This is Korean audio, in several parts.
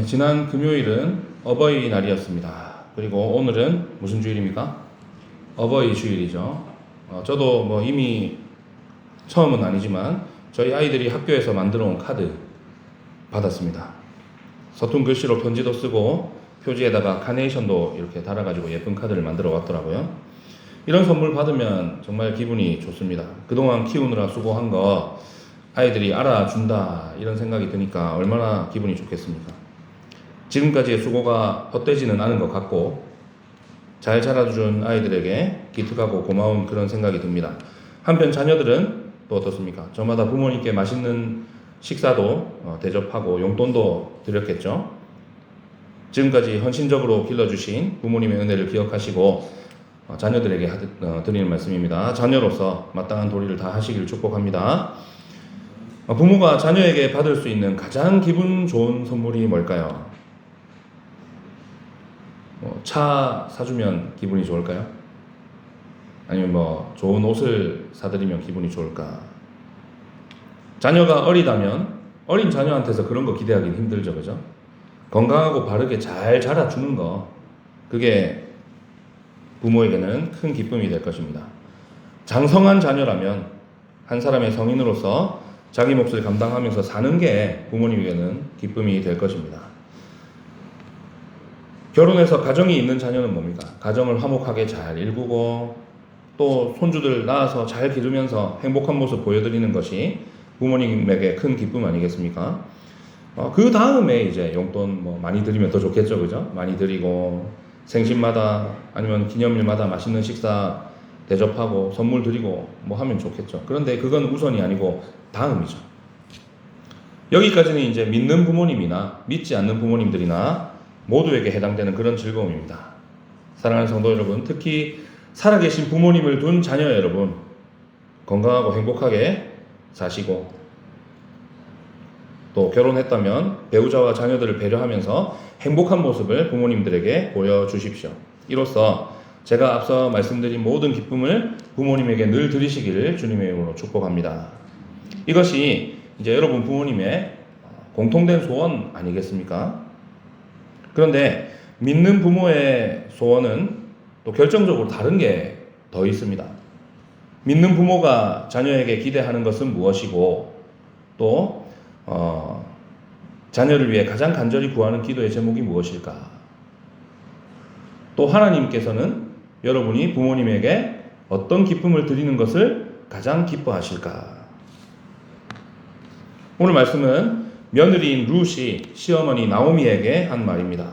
지난 금요일은 어버이날이었습니다. 그리고 오늘은 무슨 주일입니까? 어버이 주일이죠. 저도 뭐 이미 처음은 아니지만 저희 아이들이 학교에서 만들어 온 카드 받았습니다. 서툰 글씨로 편지도 쓰고 표지에다가 카네이션도 이렇게 달아가지고 예쁜 카드를 만들어 왔더라고요. 이런 선물 받으면 정말 기분이 좋습니다. 그동안 키우느라 수고한 거 아이들이 알아준다 이런 생각이 드니까 얼마나 기분이 좋겠습니까? 지금까지의 수고가 헛되지는 않은 것 같고 잘 자라준 아이들에게 기특하고 고마운 그런 생각이 듭니다. 한편 자녀들은 또 어떻습니까? 저마다 부모님께 맛있는 식사도 대접하고 용돈도 드렸겠죠. 지금까지 헌신적으로 길러주신 부모님의 은혜를 기억하시고 자녀들에게 드리는 말씀입니다. 자녀로서 마땅한 도리를 다 하시기를 축복합니다. 부모가 자녀에게 받을 수 있는 가장 기분 좋은 선물이 뭘까요? 차 사주면 기분이 좋을까요? 아니면 좋은 옷을 사드리면 기분이 좋을까? 자녀가 어리다면 어린 자녀한테서 그런 거 기대하기는 힘들죠, 그죠? 건강하고 바르게 잘 자라주는 거, 그게 부모에게는 큰 기쁨이 될 것입니다. 장성한 자녀라면 한 사람의 성인으로서 자기 몫을 감당하면서 사는 게 부모님에게는 기쁨이 될 것입니다. 결혼해서 가정이 있는 자녀는 뭡니까? 가정을 화목하게 잘 일구고 또 손주들 낳아서 잘 기르면서 행복한 모습 보여드리는 것이 부모님에게 큰 기쁨 아니겠습니까? 그 다음에 이제 용돈 많이 드리면 더 좋겠죠, 그죠? 많이 드리고 생신마다 아니면 기념일마다 맛있는 식사 대접하고 선물 드리고 하면 좋겠죠. 그런데 그건 우선이 아니고 다음이죠. 여기까지는 이제 믿는 부모님이나 믿지 않는 부모님들이나 모두에게 해당되는 그런 즐거움입니다. 사랑하는 성도 여러분, 특히 살아계신 부모님을 둔 자녀 여러분, 건강하고 행복하게 사시고 또 결혼했다면 배우자와 자녀들을 배려하면서 행복한 모습을 부모님들에게 보여주십시오. 이로써 제가 앞서 말씀드린 모든 기쁨을 부모님에게 늘 드리시기를 주님의 이름으로 축복합니다. 이것이 이제 여러분 부모님의 공통된 소원 아니겠습니까? 그런데 믿는 부모의 소원은 또 결정적으로 다른 게 더 있습니다. 믿는 부모가 자녀에게 기대하는 것은 무엇이고 또 자녀를 위해 가장 간절히 구하는 기도의 제목이 무엇일까? 또 하나님께서는 여러분이 부모님에게 어떤 기쁨을 드리는 것을 가장 기뻐하실까? 오늘 말씀은 며느리인 룻이 시어머니 나오미에게 한 말입니다.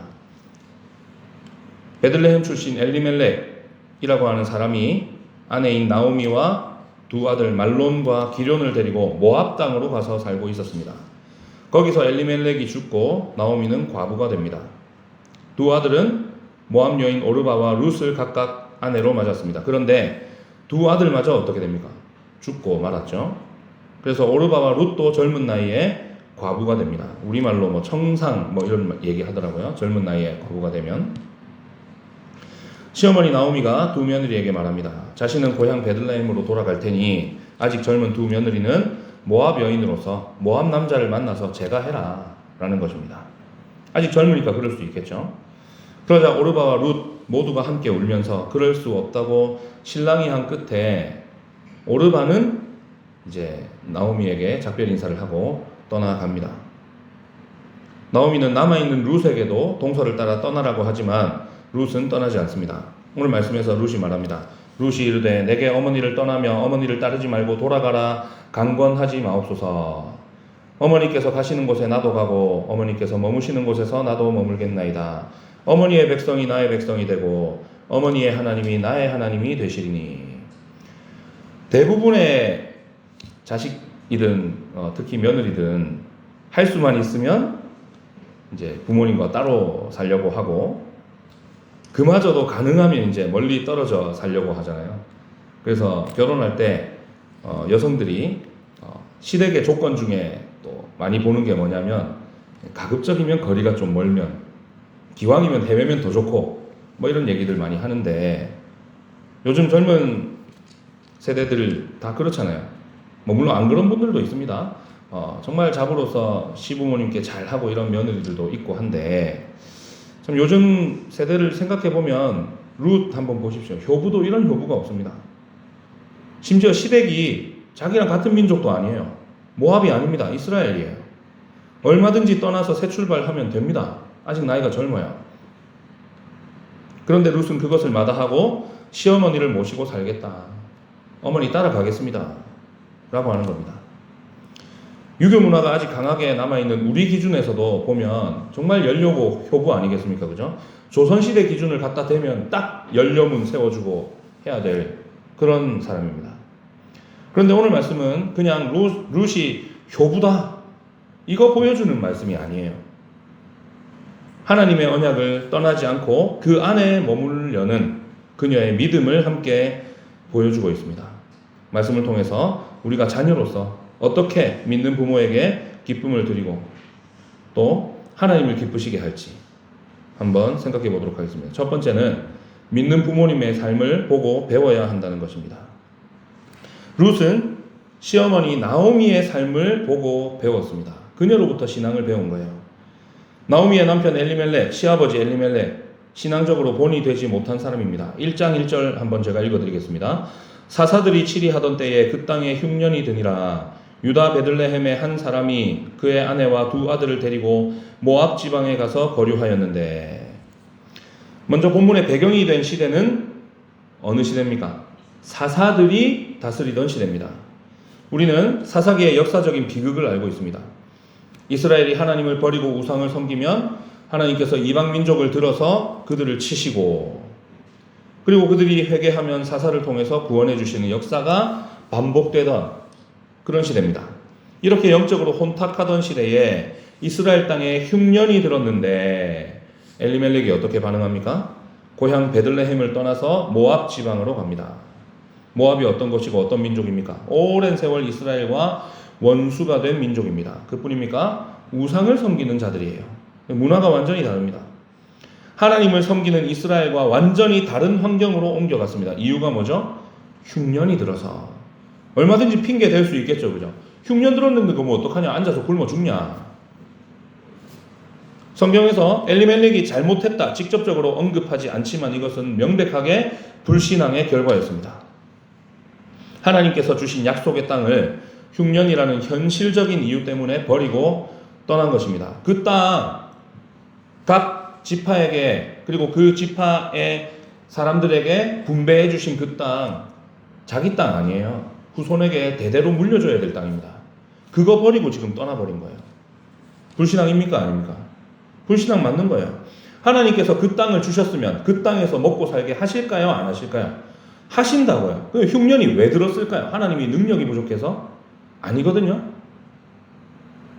베들레헴 출신 엘리멜렉이라고 하는 사람이 아내인 나오미와 두 아들 말론과 기럐을 데리고 모압 땅으로 가서 살고 있었습니다. 거기서 엘리멜렉이 죽고 나오미는 과부가 됩니다. 두 아들은 모압 여인 오르바와 룻을 각각 아내로 맞았습니다. 그런데 두 아들마저 어떻게 됩니까? 죽고 말았죠. 그래서 오르바와 룻도 젊은 나이에 과부가 됩니다. 우리말로 청상 이런 얘기 하더라고요. 젊은 나이에 과부가 되면. 시어머니 나오미가 두 며느리에게 말합니다. 자신은 고향 베들레헴으로 돌아갈 테니 아직 젊은 두 며느리는 모압 여인으로서 모압 남자를 만나서 제가해라 라는 것입니다. 아직 젊으니까 그럴 수 있겠죠. 그러자 오르바와 룻 모두가 함께 울면서 그럴 수 없다고 실랑이 한 끝에 오르바는 이제 나오미에게 작별 인사를 하고 떠나갑니다. 나오미는 남아있는 룻에게도 동서를 따라 떠나라고 하지만 룻은 떠나지 않습니다. 오늘 말씀에서 룻이 말합니다. 룻이 이르되 내게 어머니를 떠나며 어머니를 따르지 말고 돌아가라 강권하지 마옵소서. 어머니께서 가시는 곳에 나도 가고 어머니께서 머무시는 곳에서 나도 머물겠나이다. 어머니의 백성이 나의 백성이 되고 어머니의 하나님이 나의 하나님이 되시리니. 대부분의 자식이든 특히 며느리든 할 수만 있으면 이제 부모님과 따로 살려고 하고 그마저도 가능하면 이제 멀리 떨어져 살려고 하잖아요. 그래서 결혼할 때 여성들이 시댁의 조건 중에 또 많이 보는 게 뭐냐면 가급적이면 거리가 좀 멀면 기왕이면 해외면 더 좋고 이런 얘기들 많이 하는데 요즘 젊은 세대들 다 그렇잖아요. 물론 안 그런 분들도 있습니다. 정말 자부로서 시부모님께 잘하고 이런 며느리들도 있고 한데 참 요즘 세대를 생각해 보면 룻 한번 보십시오. 효부도 이런 효부가 없습니다. 심지어 시댁이 자기랑 같은 민족도 아니에요. 모압이 아닙니다. 이스라엘이에요. 얼마든지 떠나서 새 출발하면 됩니다. 아직 나이가 젊어요. 그런데 룻은 그것을 마다하고 시어머니를 모시고 살겠다. 어머니 따라가겠습니다. 라고 하는 겁니다. 유교 문화가 아직 강하게 남아있는 우리 기준에서도 보면 정말 연료고 효부 아니겠습니까? 그죠? 조선시대 기준을 갖다 대면 딱 연료문 세워주고 해야 될 그런 사람입니다. 그런데 오늘 말씀은 그냥 룻이 효부다. 이거 보여주는 말씀이 아니에요. 하나님의 언약을 떠나지 않고 그 안에 머물려는 그녀의 믿음을 함께 보여주고 있습니다. 말씀을 통해서 우리가 자녀로서 어떻게 믿는 부모에게 기쁨을 드리고 또 하나님을 기쁘시게 할지 한번 생각해 보도록 하겠습니다. 첫 번째는 믿는 부모님의 삶을 보고 배워야 한다는 것입니다. 룻은 시어머니 나오미의 삶을 보고 배웠습니다. 그녀로부터 신앙을 배운 거예요. 나오미의 남편 엘리멜렉, 시아버지 엘리멜렉, 신앙적으로 본이 되지 못한 사람입니다. 1장 1절 한번 제가 읽어드리겠습니다. 사사들이 치리하던 때에 그 땅에 흉년이 드니라. 유다 베들레헴의 한 사람이 그의 아내와 두 아들을 데리고 모압 지방에 가서 거류하였는데, 먼저 본문의 배경이 된 시대는 어느 시대입니까? 사사들이 다스리던 시대입니다. 우리는 사사기의 역사적인 비극을 알고 있습니다. 이스라엘이 하나님을 버리고 우상을 섬기면 하나님께서 이방 민족을 들어서 그들을 치시고, 그리고 그들이 회개하면 사사를 통해서 구원해 주시는 역사가 반복되던 그런 시대입니다. 이렇게 영적으로 혼탁하던 시대에 이스라엘 땅에 흉년이 들었는데 엘리멜렉이 어떻게 반응합니까? 고향 베들레헴을 떠나서 모압 지방으로 갑니다. 모압이 어떤 것이고 어떤 민족입니까? 오랜 세월 이스라엘과 원수가 된 민족입니다. 그뿐입니까? 우상을 섬기는 자들이에요. 문화가 완전히 다릅니다. 하나님을 섬기는 이스라엘과 완전히 다른 환경으로 옮겨갔습니다. 이유가 뭐죠? 흉년이 들어서. 얼마든지 핑계 댈 수 있겠죠, 그죠? 흉년 들었는데 그거 뭐 어떡하냐? 앉아서 굶어 죽냐? 성경에서 엘리멜렉이 잘못했다 직접적으로 언급하지 않지만 이것은 명백하게 불신앙의 결과였습니다. 하나님께서 주신 약속의 땅을 흉년이라는 현실적인 이유 때문에 버리고 떠난 것입니다. 그 땅, 각 지파에게, 그리고 그 지파의 사람들에게 분배해 주신 그 땅, 자기 땅 아니에요. 후손에게 대대로 물려줘야 될 땅입니다. 그거 버리고 지금 떠나버린 거예요. 불신앙입니까? 아닙니까? 불신앙 맞는 거예요. 하나님께서 그 땅을 주셨으면 그 땅에서 먹고 살게 하실까요? 안 하실까요? 하신다고요. 그 흉년이 왜 들었을까요? 하나님이 능력이 부족해서? 아니거든요.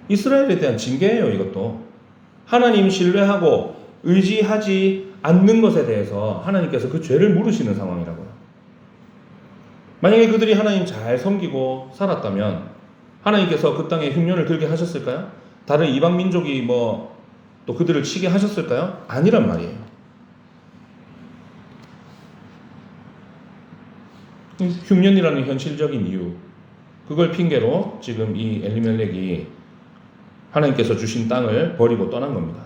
이스라엘에 대한 징계예요, 이것도. 하나님 신뢰하고 의지하지 않는 것에 대해서 하나님께서 그 죄를 물으시는 상황이라고요. 만약에 그들이 하나님 잘 섬기고 살았다면 하나님께서 그 땅에 흉년을 들게 하셨을까요? 다른 이방 민족이 또 그들을 치게 하셨을까요? 아니란 말이에요. 흉년이라는 현실적인 이유, 그걸 핑계로 지금 이 엘리멜렉이 하나님께서 주신 땅을 버리고 떠난 겁니다.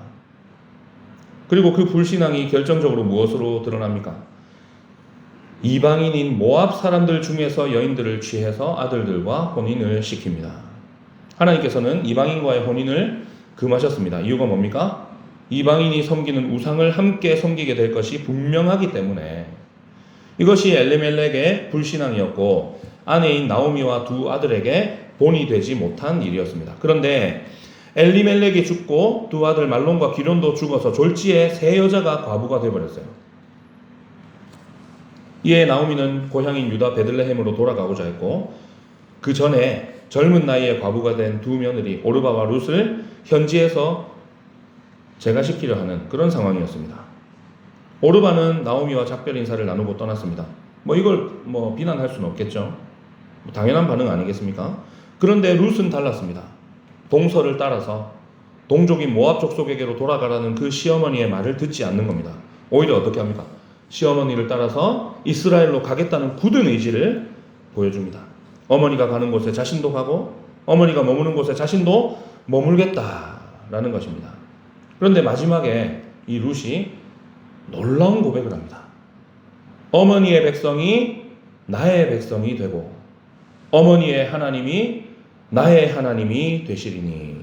그리고 그 불신앙이 결정적으로 무엇으로 드러납니까? 이방인인 모압 사람들 중에서 여인들을 취해서 아들들과 혼인을 시킵니다. 하나님께서는 이방인과의 혼인을 금하셨습니다. 이유가 뭡니까? 이방인이 섬기는 우상을 함께 섬기게 될 것이 분명하기 때문에. 이것이 엘리멜렉의 불신앙이었고 아내인 나오미와 두 아들에게 본이 되지 못한 일이었습니다. 그런데 엘리멜렉이 죽고 두 아들 말론과 기론도 죽어서 졸지에 세 여자가 과부가 되어버렸어요. 이에 나오미는 고향인 유다 베들레헴으로 돌아가고자 했고, 그 전에 젊은 나이에 과부가 된 두 며느리 오르바와 룻을 현지에서 제가시키려 하는 그런 상황이었습니다. 오르바는 나오미와 작별 인사를 나누고 떠났습니다. 이걸 비난할 수는 없겠죠. 당연한 반응 아니겠습니까? 그런데 룻은 달랐습니다. 동서를 따라서 동족인 모압 족속에게로 돌아가라는 그 시어머니의 말을 듣지 않는 겁니다. 오히려 어떻게 합니까? 시어머니를 따라서 이스라엘로 가겠다는 굳은 의지를 보여줍니다. 어머니가 가는 곳에 자신도 가고 어머니가 머무는 곳에 자신도 머물겠다라는 것입니다. 그런데 마지막에 이 룻이 놀라운 고백을 합니다. 어머니의 백성이 나의 백성이 되고 어머니의 하나님이 나의 하나님이 되시리니.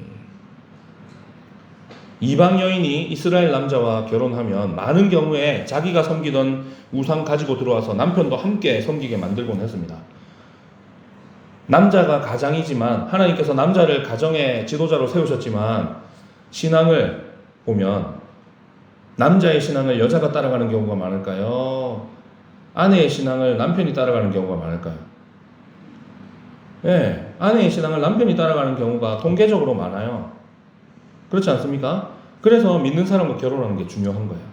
이방 여인이 이스라엘 남자와 결혼하면 많은 경우에 자기가 섬기던 우상 가지고 들어와서 남편도 함께 섬기게 만들곤 했습니다. 남자가 가장이지만 하나님께서 남자를 가정의 지도자로 세우셨지만 신앙을 보면 남자의 신앙을 여자가 따라가는 경우가 많을까요? 아내의 신앙을 남편이 따라가는 경우가 많을까요? 네, 아내의 신앙을 남편이 따라가는 경우가 통계적으로 많아요. 그렇지 않습니까? 그래서 믿는 사람과 결혼하는 게 중요한 거예요.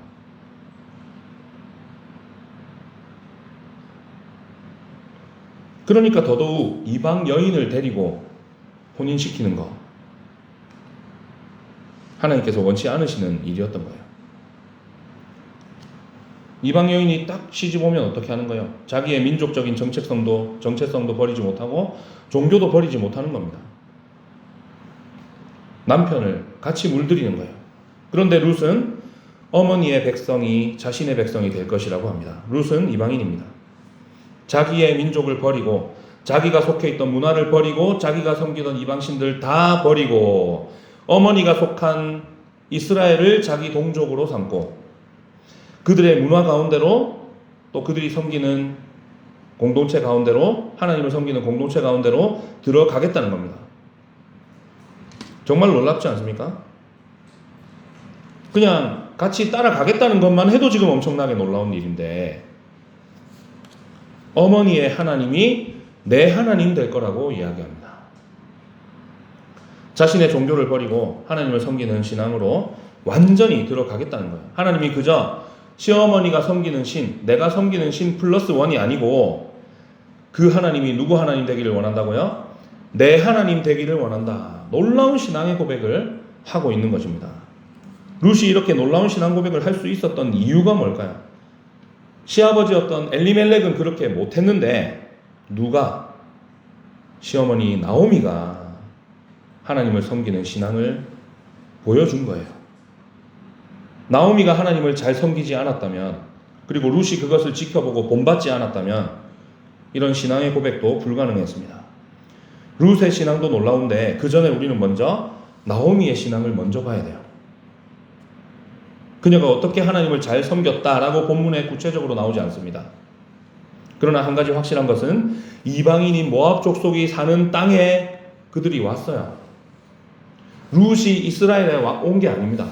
그러니까 더더욱 이방 여인을 데리고 혼인시키는 거, 하나님께서 원치 않으시는 일이었던 거예요. 이방 여인이 딱 시집 오면 어떻게 하는 거예요? 자기의 민족적인 정체성도 버리지 못하고 종교도 버리지 못하는 겁니다. 남편을 같이 물들이는 거예요. 그런데 룻은 어머니의 백성이 자신의 백성이 될 것이라고 합니다. 룻은 이방인입니다. 자기의 민족을 버리고 자기가 속해 있던 문화를 버리고 자기가 섬기던 이방신들 다 버리고 어머니가 속한 이스라엘을 자기 동족으로 삼고 그들의 문화 가운데로 또 그들이 섬기는 공동체 가운데로 하나님을 섬기는 공동체 가운데로 들어가겠다는 겁니다. 정말 놀랍지 않습니까? 그냥 같이 따라가겠다는 것만 해도 지금 엄청나게 놀라운 일인데 어머니의 하나님이 내 하나님 될 거라고 이야기합니다. 자신의 종교를 버리고 하나님을 섬기는 신앙으로 완전히 들어가겠다는 거예요. 하나님이 그저 시어머니가 섬기는 신, 내가 섬기는 신 플러스 원이 아니고 그 하나님이 누구 하나님 되기를 원한다고요? 내 하나님 되기를 원한다. 놀라운 신앙의 고백을 하고 있는 것입니다. 룻이 이렇게 놀라운 신앙 고백을 할 수 있었던 이유가 뭘까요? 시아버지였던 엘리멜렉은 그렇게 못했는데 누가? 시어머니 나오미가 하나님을 섬기는 신앙을 보여준 거예요. 나오미가 하나님을 잘 섬기지 않았다면, 그리고 룻이 그것을 지켜보고 본받지 않았다면 이런 신앙의 고백도 불가능했습니다. 룻의 신앙도 놀라운데 그 전에 우리는 먼저 나오미의 신앙을 먼저 봐야 돼요. 그녀가 어떻게 하나님을 잘 섬겼다라고 본문에 구체적으로 나오지 않습니다. 그러나 한 가지 확실한 것은 이방인인 모압 족속이 사는 땅에 그들이 왔어요. 룻이 이스라엘에 온 게 아닙니다.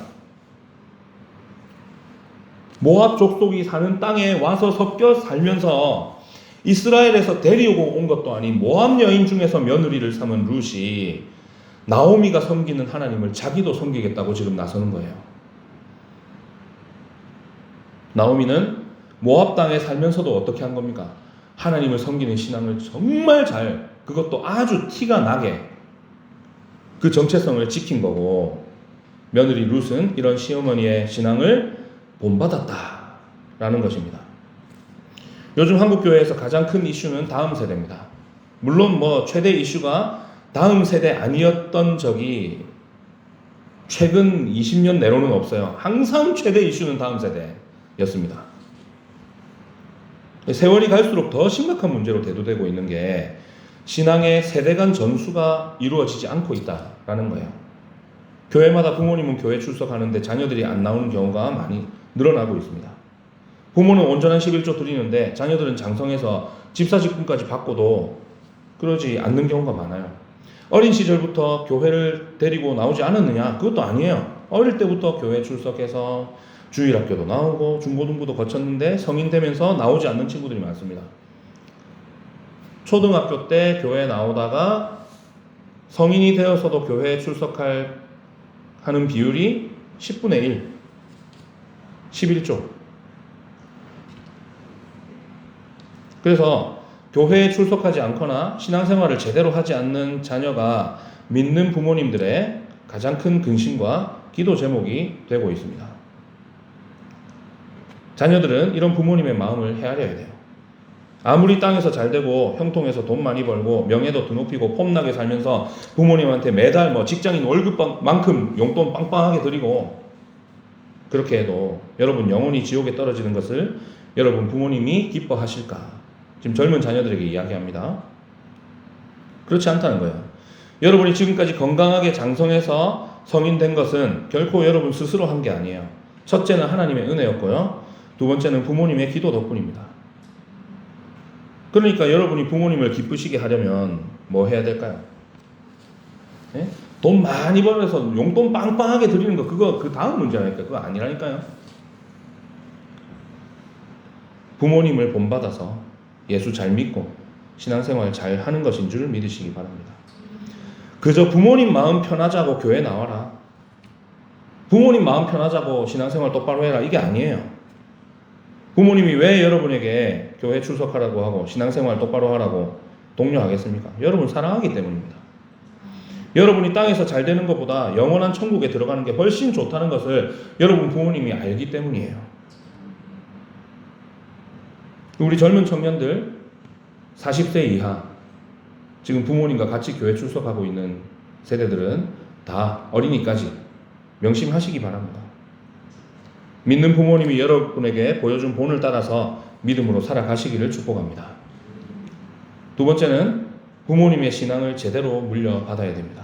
모압 족속이 사는 땅에 와서 섞여 살면서 이스라엘에서 데리고 온 것도 아닌 모압 여인 중에서 며느리를 삼은 룻이 나오미가 섬기는 하나님을 자기도 섬기겠다고 지금 나서는 거예요. 나오미는 모압 땅에 살면서도 어떻게 한 겁니까? 하나님을 섬기는 신앙을 정말 잘, 그것도 아주 티가 나게 그 정체성을 지킨 거고, 며느리 룻은 이런 시어머니의 신앙을 본받았다라는 것입니다. 요즘 한국교회에서 가장 큰 이슈는 다음 세대입니다. 물론 최대 이슈가 다음 세대 아니었던 적이 최근 20년 내로는 없어요. 항상 최대 이슈는 다음 세대였습니다. 세월이 갈수록 더 심각한 문제로 대두되고 있는 게 신앙의 세대 간 전수가 이루어지지 않고 있다라는 거예요. 교회마다 부모님은 교회 출석하는데 자녀들이 안 나오는 경우가 많이 늘어나고 있습니다. 부모는 온전한 11조 드리는데 자녀들은 장성해서 집사 직분까지 받고도 그러지 않는 경우가 많아요. 어린 시절부터 교회를 데리고 나오지 않았느냐? 그것도 아니에요. 어릴 때부터 교회 출석해서 주일학교도 나오고 중고등부도 거쳤는데 성인 되면서 나오지 않는 친구들이 많습니다. 초등학교 때 교회 나오다가 성인이 되어서도 교회에 하는 비율이 10분의 1, 11조. 그래서 교회에 출석하지 않거나 신앙생활을 제대로 하지 않는 자녀가 믿는 부모님들의 가장 큰 근심과 기도 제목이 되고 있습니다. 자녀들은 이런 부모님의 마음을 헤아려야 돼요. 아무리 땅에서 잘 되고 형통해서 돈 많이 벌고 명예도 드높이고 폼나게 살면서 부모님한테 매달 뭐 직장인 월급만큼 용돈 빵빵하게 드리고 그렇게 해도 여러분 영원히 지옥에 떨어지는 것을 여러분 부모님이 기뻐하실까? 지금 젊은 자녀들에게 이야기합니다. 그렇지 않다는 거예요. 여러분이 지금까지 건강하게 장성해서 성인 된 것은 결코 여러분 스스로 한 게 아니에요. 첫째는 하나님의 은혜였고요. 두 번째는 부모님의 기도 덕분입니다. 그러니까 여러분이 부모님을 기쁘시게 하려면 뭐 해야 될까요? 네? 돈 많이 벌어서 용돈 빵빵하게 드리는 거 그거 그 다음 문제 아닐까요? 그거 아니라니까요. 부모님을 본받아서 예수 잘 믿고 신앙생활 잘 하는 것인 줄 믿으시기 바랍니다. 그저 부모님 마음 편하자고 교회 나와라. 부모님 마음 편하자고 신앙생활 똑바로 해라. 이게 아니에요. 부모님이 왜 여러분에게 교회 출석하라고 하고 신앙생활 똑바로 하라고 독려하겠습니까? 여러분 사랑하기 때문입니다. 여러분이 땅에서 잘 되는 것보다 영원한 천국에 들어가는 게 훨씬 좋다는 것을 여러분 부모님이 알기 때문이에요. 우리 젊은 청년들 40세 이하 지금 부모님과 같이 교회 출석하고 있는 세대들은 다 어린이까지 명심하시기 바랍니다. 믿는 부모님이 여러분에게 보여준 본을 따라서 믿음으로 살아가시기를 축복합니다. 두 번째는 부모님의 신앙을 제대로 물려받아야 됩니다.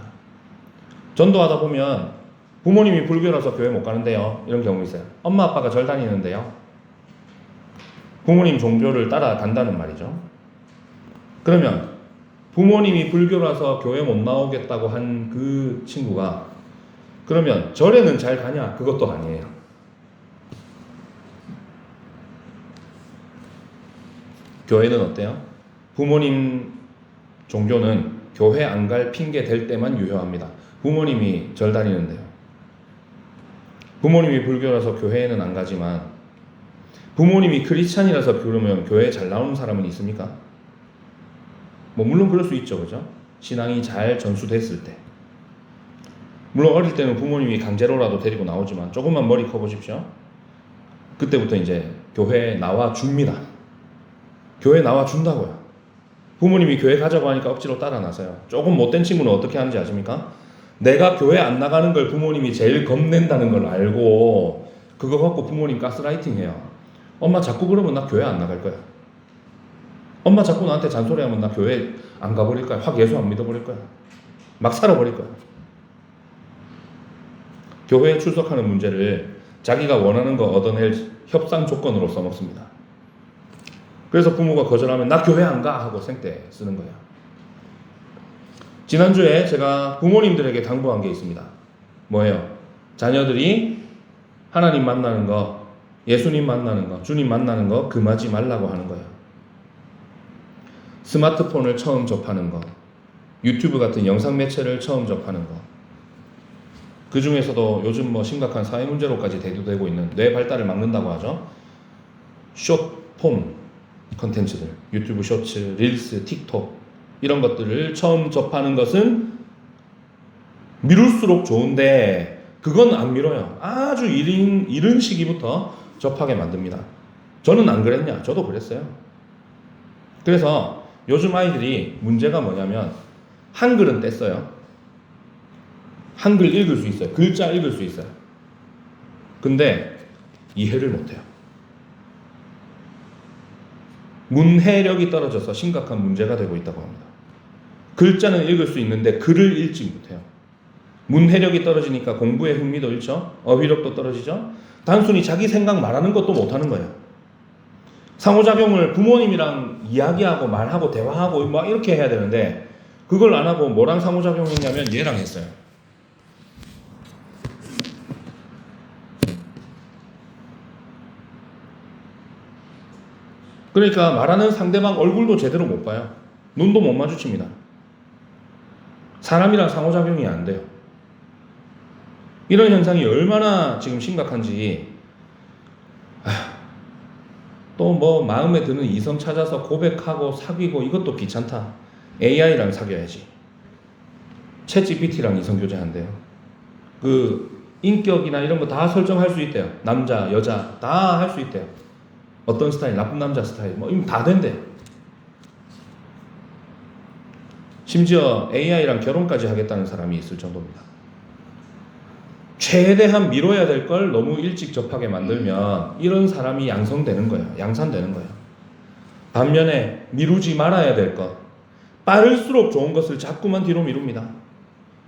전도하다 보면 부모님이 불교라서 교회 못 가는데요. 이런 경우 있어요. 엄마 아빠가 절 다니는데요. 부모님 종교를 따라간다는 말이죠. 그러면 부모님이 불교라서 교회 못 나오겠다고 한 그 친구가 그러면 절에는 잘 가냐? 그것도 아니에요. 교회는 어때요? 부모님 종교는 교회 안 갈 핑계 댈 때만 유효합니다. 부모님이 절 다니는데요. 부모님이 불교라서 교회에는 안 가지만 부모님이 크리스찬이라서 그러면 교회에 잘 나오는 사람은 있습니까? 뭐 물론 그럴 수 있죠. 그죠? 신앙이 잘 전수됐을 때. 물론 어릴 때는 부모님이 강제로라도 데리고 나오지만 조금만 머리 커보십시오. 그때부터 이제 교회에 나와 줍니다. 교회 나와 준다고요. 부모님이 교회 가자고 하니까 억지로 따라 나서요. 조금 못된 친구는 어떻게 하는지 아십니까? 내가 교회 안 나가는 걸 부모님이 제일 겁낸다는 걸 알고 그거 갖고 부모님 가스라이팅 해요. 엄마 자꾸 그러면 나 교회 안 나갈 거야. 엄마 자꾸 나한테 잔소리하면 나 교회 안 가버릴 거야. 확 예수 안 믿어버릴 거야. 막 살아버릴 거야. 교회에 출석하는 문제를 자기가 원하는 거 얻어낼 협상 조건으로 써먹습니다. 그래서 부모가 거절하면 나 교회 안 가 하고 생떼 쓰는 거야. 지난주에 제가 부모님들에게 당부한 게 있습니다. 뭐예요? 자녀들이 하나님 만나는 거, 예수님 만나는 거, 주님 만나는 거 금하지 말라고 하는 거예요. 스마트폰을 처음 접하는 거, 유튜브 같은 영상 매체를 처음 접하는 거, 그 중에서도 요즘 뭐 심각한 사회 문제로까지 대두되고 있는 뇌 발달을 막는다고 하죠. 숏폼 컨텐츠들, 유튜브 쇼츠, 릴스, 틱톡 이런 것들을 처음 접하는 것은 미룰수록 좋은데 그건 안 미뤄요. 아주 이른 시기부터 접하게 만듭니다. 저는 안 그랬냐? 저도 그랬어요. 그래서 요즘 아이들이 문제가 뭐냐면 한글은 뗐어요. 한글 읽을 수 있어요. 글자 읽을 수 있어요. 근데 이해를 못해요. 문해력이 떨어져서 심각한 문제가 되고 있다고 합니다. 글자는 읽을 수 있는데 글을 읽지 못해요. 문해력이 떨어지니까 공부에 흥미도 잃죠. 어휘력도 떨어지죠. 단순히 자기 생각 말하는 것도 못하는 거예요. 상호작용을 부모님이랑 이야기하고 말하고 대화하고 막 이렇게 해야 되는데 그걸 안 하고 뭐랑 상호작용했냐면 얘랑 했어요. 그러니까 말하는 상대방 얼굴도 제대로 못 봐요. 눈도 못 마주칩니다. 사람이랑 상호작용이 안 돼요. 이런 현상이 얼마나 지금 심각한지 또 뭐 마음에 드는 이성 찾아서 고백하고 사귀고 이것도 귀찮다. AI랑 사귀어야지. 챗GPT랑 이성교제 한대요. 그 인격이나 이런 거 다 설정할 수 있대요. 남자, 여자 다 할 수 있대요. 어떤 스타일, 나쁜 남자 스타일 뭐 이건 다 된대요. 심지어 AI랑 결혼까지 하겠다는 사람이 있을 정도입니다. 최대한 미뤄야 될 걸 너무 일찍 접하게 만들면 이런 사람이 양성되는 거예요. 양산되는 거예요. 반면에 미루지 말아야 될 것, 빠를수록 좋은 것을 자꾸만 뒤로 미룹니다.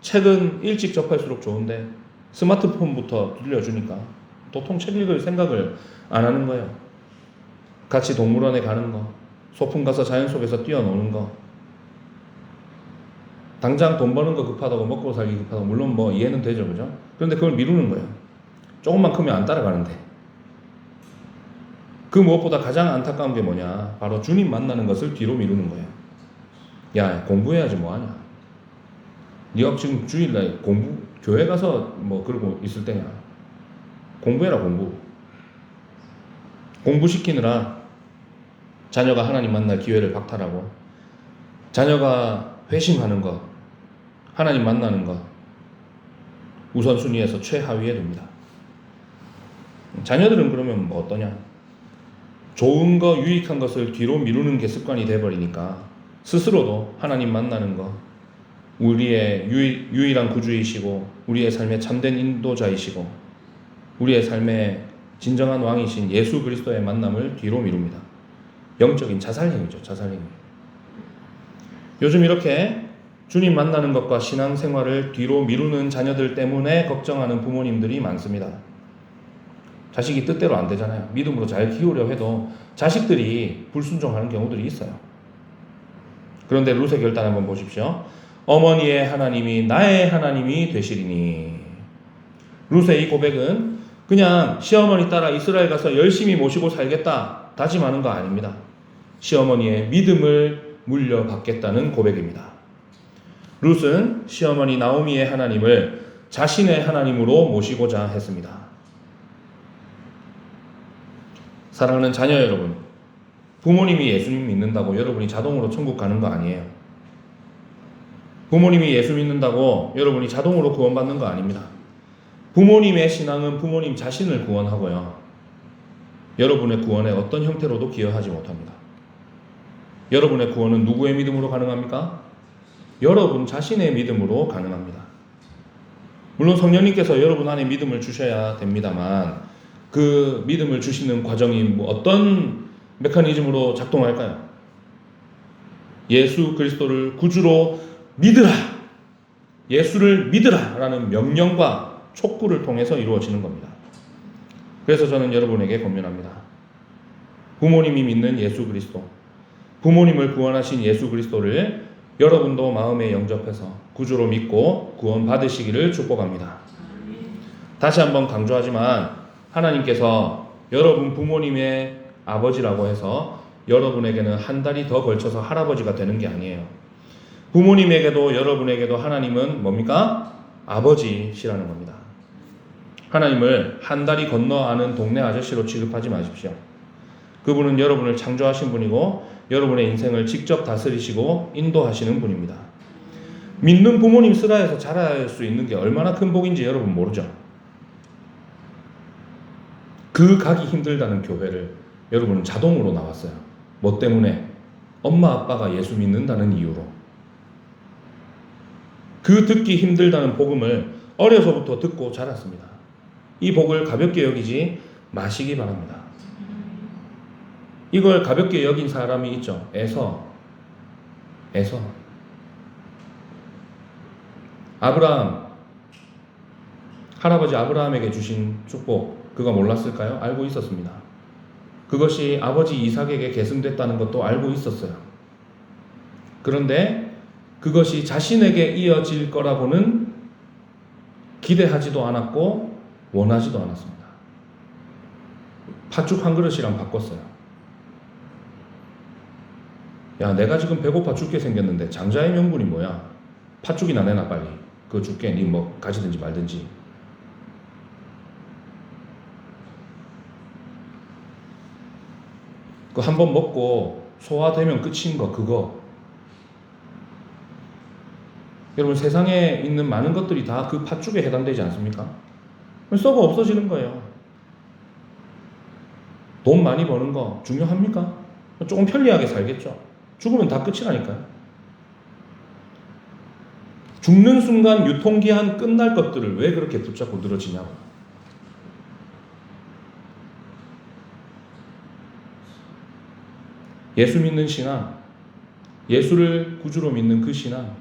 책은 일찍 접할수록 좋은데 스마트폰부터 들려주니까 도통 책 읽을 생각을 안 하는 거예요. 같이 동물원에 가는 거, 소풍 가서 자연 속에서 뛰어노는 거, 당장 돈 버는 거 급하다고 먹고 살기 급하다고 물론 뭐 이해는 되죠, 그죠? 그런데 그걸 미루는 거예요. 조금만 크면 안 따라가는데. 그 무엇보다 가장 안타까운 게 뭐냐? 바로 주님 만나는 것을 뒤로 미루는 거예요. 야, 공부해야지 뭐하냐? 네가 지금 주일날 교회 가서 뭐 그러고 있을 때냐? 공부해라, 공부. 공부시키느라 자녀가 하나님 만날 기회를 박탈하고, 자녀가 회심하는 것, 하나님 만나는 것 우선순위에서 최하위에 둡니다. 자녀들은 그러면 뭐 어떠냐? 좋은 거, 유익한 것을 뒤로 미루는 게 습관이 돼버리니까 스스로도 하나님 만나는 것, 우리의 유일한 구주이시고 우리의 삶의 참된 인도자이시고 우리의 삶의 진정한 왕이신 예수 그리스도의 만남을 뒤로 미룹니다. 영적인 자살행위죠. 자살행위. 요즘 이렇게 주님 만나는 것과 신앙생활을 뒤로 미루는 자녀들 때문에 걱정하는 부모님들이 많습니다. 자식이 뜻대로 안 되잖아요. 믿음으로 잘 키우려 해도 자식들이 불순종하는 경우들이 있어요. 그런데 룻의 결단 한번 보십시오. 어머니의 하나님이 나의 하나님이 되시리니. 룻의 이 고백은 그냥 시어머니 따라 이스라엘 가서 열심히 모시고 살겠다 다짐하는 거 아닙니다. 시어머니의 믿음을 물려받겠다는 고백입니다. 룻은 시어머니 나오미의 하나님을 자신의 하나님으로 모시고자 했습니다. 사랑하는 자녀 여러분, 부모님이 예수님 믿는다고 여러분이 자동으로 천국 가는 거 아니에요. 부모님이 예수 믿는다고 여러분이 자동으로 구원받는 거 아닙니다. 부모님의 신앙은 부모님 자신을 구원하고요, 여러분의 구원에 어떤 형태로도 기여하지 못합니다. 여러분의 구원은 누구의 믿음으로 가능합니까? 여러분 자신의 믿음으로 가능합니다. 물론 성령님께서 여러분 안에 믿음을 주셔야 됩니다만 그 믿음을 주시는 과정이 뭐 어떤 메커니즘으로 작동할까요? 예수 그리스도를 구주로 믿으라! 예수를 믿으라! 라는 명령과 촉구를 통해서 이루어지는 겁니다. 그래서 저는 여러분에게 권면합니다. 부모님이 믿는 예수 그리스도, 부모님을 구원하신 예수 그리스도를 여러분도 마음에 영접해서 구주로 믿고 구원 받으시기를 축복합니다. 다시 한번 강조하지만 하나님께서 여러분 부모님의 아버지라고 해서 여러분에게는 한 달이 더 걸쳐서 할아버지가 되는 게 아니에요. 부모님에게도 여러분에게도 하나님은 뭡니까? 아버지시라는 겁니다. 하나님을 한 달이 건너 아는 동네 아저씨로 취급하지 마십시오. 그분은 여러분을 창조하신 분이고 여러분의 인생을 직접 다스리시고 인도하시는 분입니다. 믿는 부모님 슬하에서 자랄 수 있는 게 얼마나 큰 복인지 여러분 모르죠? 그 가기 힘들다는 교회를 여러분은 자동으로 나왔어요. 뭐 때문에? 엄마 아빠가 예수 믿는다는 이유로. 그 듣기 힘들다는 복음을 어려서부터 듣고 자랐습니다. 이 복을 가볍게 여기지 마시기 바랍니다. 이걸 가볍게 여긴 사람이 있죠. 에서. 아브라함, 할아버지 아브라함에게 주신 축복, 그거 몰랐을까요? 알고 있었습니다. 그것이 아버지 이삭에게 계승됐다는 것도 알고 있었어요. 그런데 그것이 자신에게 이어질 거라고는 기대하지도 않았고 원하지도 않았습니다. 팥죽 한 그릇이랑 바꿨어요. 야, 내가 지금 배고파 죽게 생겼는데 장자의 명분이 뭐야? 팥죽이나 내놔 빨리. 그거 줄게. 니 뭐 가지든지 말든지. 그거 한번 먹고 소화되면 끝인 거 그거. 여러분 세상에 있는 많은 것들이 다 그 팥죽에 해당되지 않습니까? 썩어 없어지는 거예요. 돈 많이 버는 거 중요합니까? 조금 편리하게 살겠죠. 죽으면 다 끝이라니까요. 죽는 순간 유통기한 끝날 것들을 왜 그렇게 붙잡고 늘어지냐고. 예수 믿는 신앙, 예수를 구주로 믿는 그 신앙,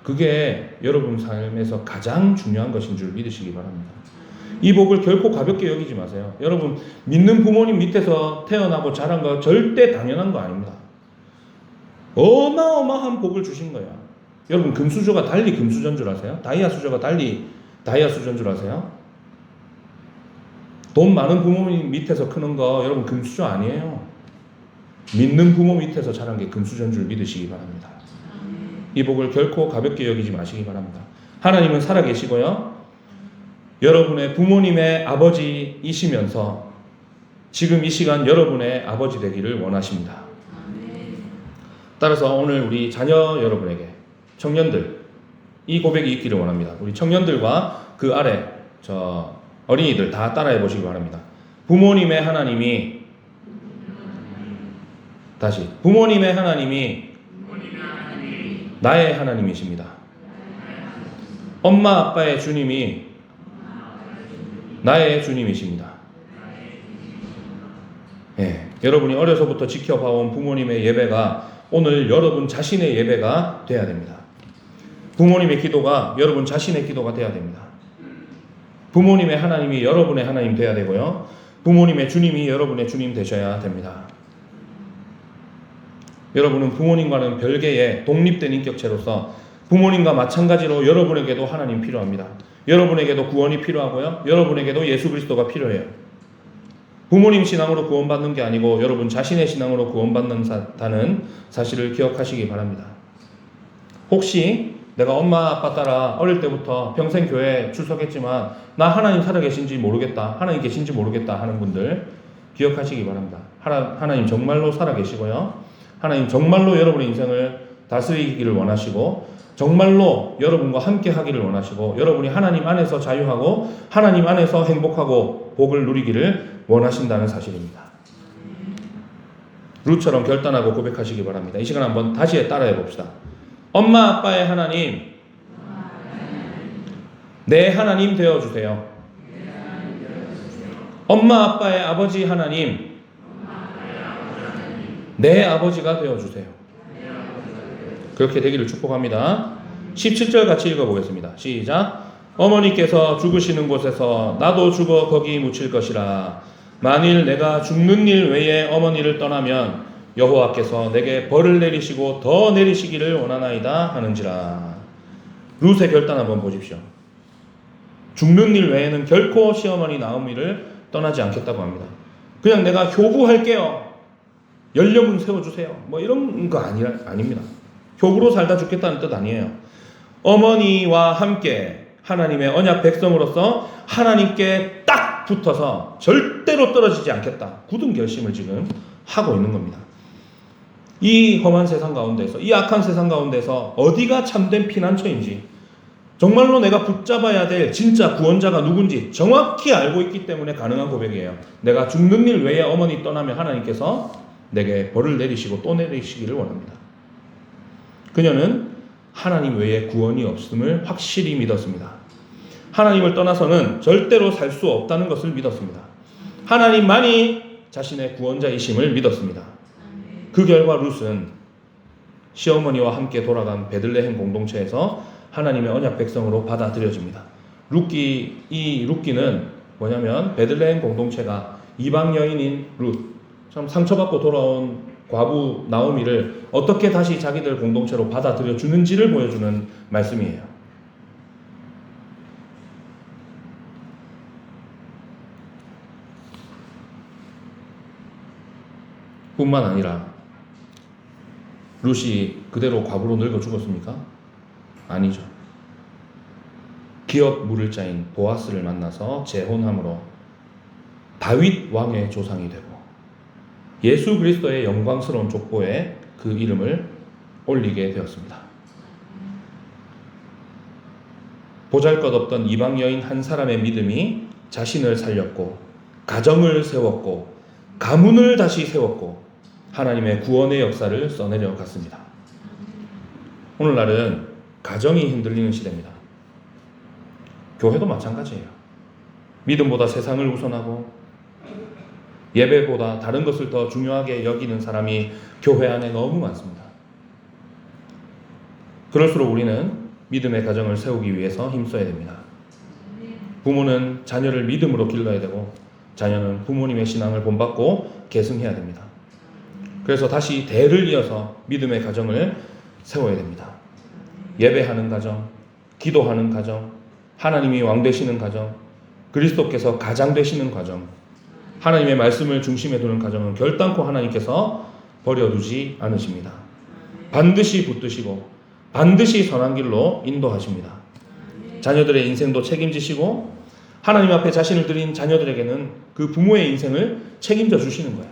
그게 여러분 삶에서 가장 중요한 것인 줄 믿으시기 바랍니다. 이 복을 결코 가볍게 여기지 마세요. 여러분, 믿는 부모님 밑에서 태어나고 자란 거 절대 당연한 거 아닙니다. 어마어마한 복을 주신 거야. 여러분, 금수저가 달리 금수저인 줄 아세요? 다이아 수저가 달리 다이아 수저인 줄 아세요? 돈 많은 부모님 밑에서 크는 거 여러분 금수저 아니에요. 믿는 부모 밑에서 자란 게 금수저인 줄 믿으시기 바랍니다. 이 복을 결코 가볍게 여기지 마시기 바랍니다. 하나님은 살아계시고요. 여러분의 부모님의 아버지이시면서 지금 이 시간 여러분의 아버지 되기를 원하십니다. 따라서 오늘 우리 자녀 여러분에게, 청년들, 이 고백이 있기를 원합니다. 우리 청년들과 그 아래 저 어린이들 다 따라해 보시기 바랍니다. 부모님의 하나님이, 다시, 부모님의 하나님이 나의 하나님이십니다. 엄마 아빠의 주님이 나의 주님이십니다. 예, 여러분이 어려서부터 지켜봐온 부모님의 예배가 오늘 여러분 자신의 예배가 돼야 됩니다. 부모님의 기도가 여러분 자신의 기도가 돼야 됩니다. 부모님의 하나님이 여러분의 하나님 돼야 되고요. 부모님의 주님이 여러분의 주님 되셔야 됩니다. 여러분은 부모님과는 별개의 독립된 인격체로서 부모님과 마찬가지로 여러분에게도 하나님 필요합니다. 여러분에게도 구원이 필요하고요. 여러분에게도 예수 그리스도가 필요해요. 부모님 신앙으로 구원받는 게 아니고 여러분 자신의 신앙으로 구원받는다는 사실을 기억하시기 바랍니다. 혹시 내가 엄마 아빠 따라 어릴 때부터 평생 교회에 출석했지만 나 하나님 살아계신지 모르겠다, 하나님 계신지 모르겠다 하는 분들 기억하시기 바랍니다. 하나님 정말로 살아계시고요. 하나님 정말로 여러분의 인생을 다스리기를 원하시고 정말로 여러분과 함께 하기를 원하시고 여러분이 하나님 안에서 자유하고 하나님 안에서 행복하고 복을 누리기를 원하신다는 사실입니다. 룻처럼 결단하고 고백하시기 바랍니다. 이 시간 한번 다시 따라해 봅시다. 엄마 아빠의 하나님, 내 하나님 되어주세요. 엄마 아빠의 아버지 하나님, 내 아버지가 되어주세요. 그렇게 되기를 축복합니다. 17절 같이 읽어보겠습니다. 시작. 어머니께서 죽으시는 곳에서 나도 죽어 거기 묻힐 것이라. 만일 내가 죽는 일 외에 어머니를 떠나면 여호와께서 내게 벌을 내리시고 더 내리시기를 원하나이다 하는지라. 룻의 결단 한번 보십시오. 죽는 일 외에는 결코 시어머니 나오미를 떠나지 않겠다고 합니다. 그냥 내가 효부할게요, 연령은 세워주세요, 뭐 이런 거 아닙니다. 효부로 살다 죽겠다는 뜻 아니에요. 어머니와 함께 하나님의 언약 백성으로서 하나님께 딱 붙어서 절대로 떨어지지 않겠다, 굳은 결심을 지금 하고 있는 겁니다. 이 험한 세상 가운데서, 이 악한 세상 가운데서 어디가 참된 피난처인지, 정말로 내가 붙잡아야 될 진짜 구원자가 누군지 정확히 알고 있기 때문에 가능한 고백이에요. 내가 죽는 일 외에 어머니 떠나면 하나님께서 내게 벌을 내리시고 또 내리시기를 원합니다. 그녀는 하나님 외에 구원이 없음을 확실히 믿었습니다. 하나님을 떠나서는 절대로 살 수 없다는 것을 믿었습니다. 하나님만이 자신의 구원자이심을 믿었습니다. 그 결과 룻은 시어머니와 함께 돌아간 베들레헴 공동체에서 하나님의 언약 백성으로 받아들여집니다. 이 룻기는 뭐냐면 베들레헴 공동체가 이방 여인인 룻, 참 상처받고 돌아온 과부 나오미를 어떻게 다시 자기들 공동체로 받아들여 주는지를 보여주는 말씀이에요. 뿐만 아니라 룻이 그대로 과부로 늙어 죽었습니까? 아니죠. 기업 물을 자인 보아스를 만나서 재혼함으로 다윗 왕의 조상이 되고 예수 그리스도의 영광스러운 족보에 그 이름을 올리게 되었습니다. 보잘것없던 이방 여인 한 사람의 믿음이 자신을 살렸고 가정을 세웠고 가문을 다시 세웠고 하나님의 구원의 역사를 써내려 갔습니다. 오늘날은 가정이 흔들리는 시대입니다. 교회도 마찬가지예요. 믿음보다 세상을 우선하고 예배보다 다른 것을 더 중요하게 여기는 사람이 교회 안에 너무 많습니다. 그럴수록 우리는 믿음의 가정을 세우기 위해서 힘써야 됩니다. 부모는 자녀를 믿음으로 길러야 되고 자녀는 부모님의 신앙을 본받고 계승해야 됩니다. 그래서 다시 대를 이어서 믿음의 가정을 세워야 됩니다. 예배하는 가정, 기도하는 가정, 하나님이 왕 되시는 가정, 그리스도께서 가장 되시는 가정, 하나님의 말씀을 중심에 두는 가정은 결단코 하나님께서 버려두지 않으십니다. 반드시 붙드시고 반드시 선한 길로 인도하십니다. 자녀들의 인생도 책임지시고 하나님 앞에 자신을 드린 자녀들에게는 그 부모의 인생을 책임져 주시는 거예요.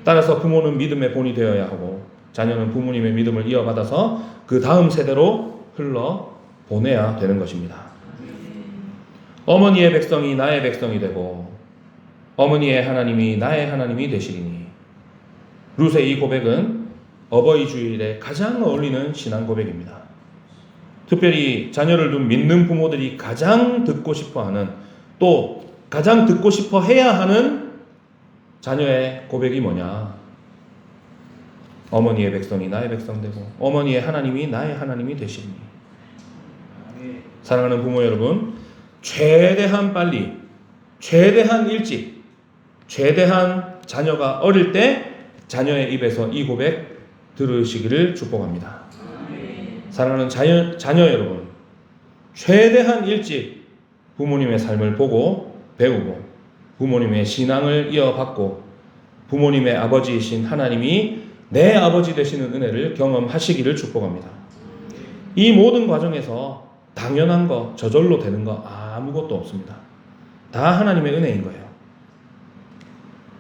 따라서 부모는 믿음의 본이 되어야 하고 자녀는 부모님의 믿음을 이어받아서 그 다음 세대로 흘러 보내야 되는 것입니다. 어머니의 백성이 나의 백성이 되고 어머니의 하나님이 나의 하나님이 되시리니. 룻의 이 고백은 어버이 주일에 가장 어울리는 신앙 고백입니다. 특별히 자녀를 둔 믿는 부모들이 가장 듣고 싶어하는, 또 가장 듣고 싶어 해야 하는 자녀의 고백이 뭐냐? 어머니의 백성이 나의 백성 되고 어머니의 하나님이 나의 하나님이 되시니. 사랑하는 부모 여러분, 최대한 빨리, 최대한 일찍, 최대한 자녀가 어릴 때 자녀의 입에서 이 고백 들으시기를 축복합니다. 사랑하는 자녀 여러분, 최대한 일찍 부모님의 삶을 보고 배우고 부모님의 신앙을 이어받고 부모님의 아버지이신 하나님이 내 아버지 되시는 은혜를 경험하시기를 축복합니다. 이 모든 과정에서 당연한 거, 저절로 되는 거 아무것도 없습니다. 다 하나님의 은혜인 거예요.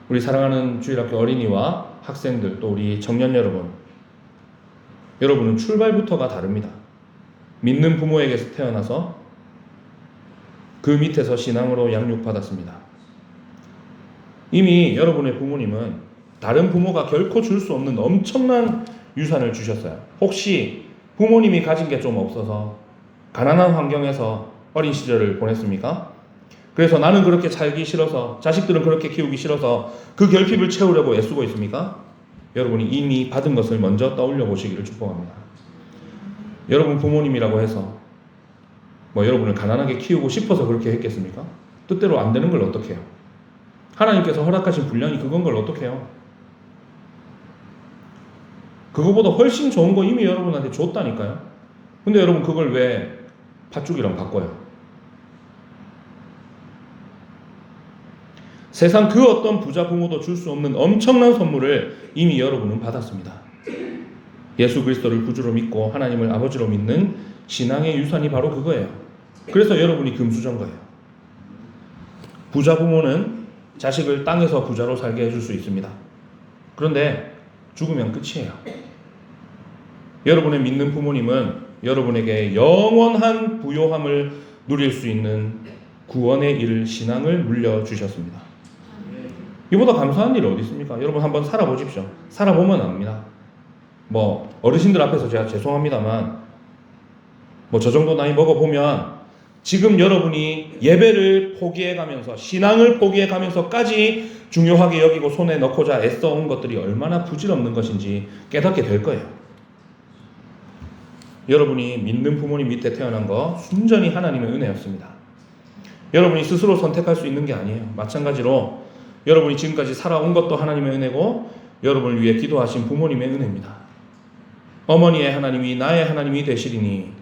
우리 사랑하는 주일학교 어린이와 학생들, 또 우리 청년 여러분은 출발부터가 다릅니다. 믿는 부모에게서 태어나서 그 밑에서 신앙으로 양육받았습니다. 이미 여러분의 부모님은 다른 부모가 결코 줄 수 없는 엄청난 유산을 주셨어요. 혹시 부모님이 가진 게 좀 없어서 가난한 환경에서 어린 시절을 보냈습니까? 그래서 나는 그렇게 살기 싫어서, 자식들은 그렇게 키우기 싫어서 그 결핍을 채우려고 애쓰고 있습니까? 여러분이 이미 받은 것을 먼저 떠올려 보시기를 축복합니다. 여러분 부모님이라고 해서 여러분을 가난하게 키우고 싶어서 그렇게 했겠습니까? 뜻대로 안 되는 걸 어떻게 해요? 하나님께서 허락하신 분량이 그건 걸 어떻게 해요? 그거보다 훨씬 좋은 거 이미 여러분한테 줬다니까요. 근데 여러분 그걸 왜 팥죽이랑 바꿔요? 세상 그 어떤 부자 부모도 줄 수 없는 엄청난 선물을 이미 여러분은 받았습니다. 예수 그리스도를 구주로 믿고 하나님을 아버지로 믿는 신앙의 유산이 바로 그거예요. 그래서 여러분이 금수저인 거예요. 부자 부모는 자식을 땅에서 부자로 살게 해줄 수 있습니다. 그런데 죽으면 끝이에요. 여러분의 믿는 부모님은 여러분에게 영원한 부요함을 누릴 수 있는 구원의 일, 신앙을 물려주셨습니다. 이보다 감사한 일이 어디 있습니까? 여러분 한번 살아보십시오. 살아보면 압니다. 어르신들 앞에서 제가 죄송합니다만 저 정도 나이 먹어보면 지금 여러분이 예배를 포기해가면서 신앙을 포기해가면서까지 중요하게 여기고 손에 넣고자 애써온 것들이 얼마나 부질없는 것인지 깨닫게 될 거예요. 여러분이 믿는 부모님 밑에 태어난 거 순전히 하나님의 은혜였습니다. 여러분이 스스로 선택할 수 있는 게 아니에요. 마찬가지로 여러분이 지금까지 살아온 것도 하나님의 은혜고 여러분을 위해 기도하신 부모님의 은혜입니다. 어머니의 하나님이 나의 하나님이 되시리니.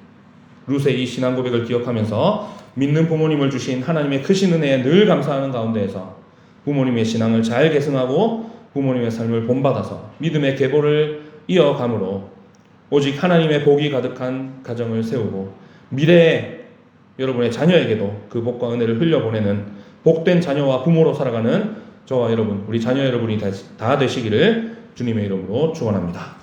룻의 이 신앙 고백을 기억하면서 믿는 부모님을 주신 하나님의 크신 은혜에 늘 감사하는 가운데에서 부모님의 신앙을 잘 계승하고 부모님의 삶을 본받아서 믿음의 계보를 이어감으로 오직 하나님의 복이 가득한 가정을 세우고 미래에 여러분의 자녀에게도 그 복과 은혜를 흘려보내는 복된 자녀와 부모로 살아가는 저와 여러분, 우리 자녀 여러분이 다 되시기를 주님의 이름으로 축원합니다.